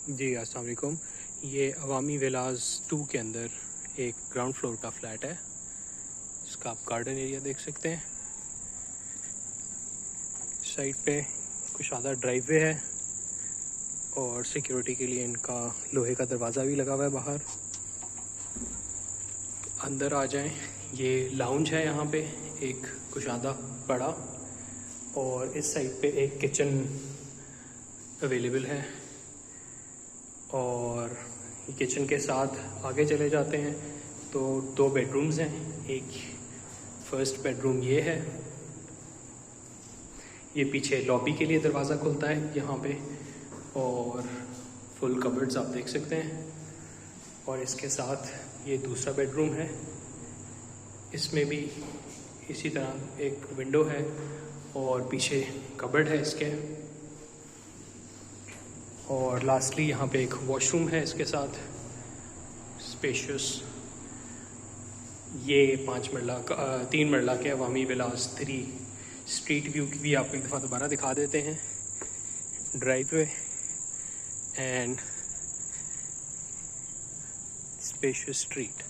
जी अस्सलाम वालेकुम। ये अवामी विलास 2 के अंदर एक ग्राउंड फ्लोर का फ्लैट है। इसका आप गार्डन एरिया देख सकते हैं। साइड पे कुशादा ड्राइववे है और सिक्योरिटी के लिए इनका लोहे का दरवाज़ा भी लगा हुआ है बाहर। अंदर आ जाएं, ये लाउंज है। यहाँ पे एक कुशादा बड़ा और इस साइड पे एक किचन अवेलेबल है और किचन के साथ आगे चले जाते हैं तो 2 बेडरूम्स हैं। एक फर्स्ट बेडरूम ये है, ये पीछे लॉबी के लिए दरवाज़ा खुलता है यहाँ पे और फुल कबर्ड्स आप देख सकते हैं। और इसके साथ ये दूसरा बेडरूम है, इसमें भी इसी तरह एक विंडो है और पीछे कबर्ड है इसके। और लास्टली यहाँ पे एक वॉशरूम है इसके साथ स्पेशियस। ये 3 मरला के अवामी विलास 3 स्ट्रीट व्यू की भी आपको एक दफ़ा दोबारा दिखा देते हैं। Driveway and spacious street.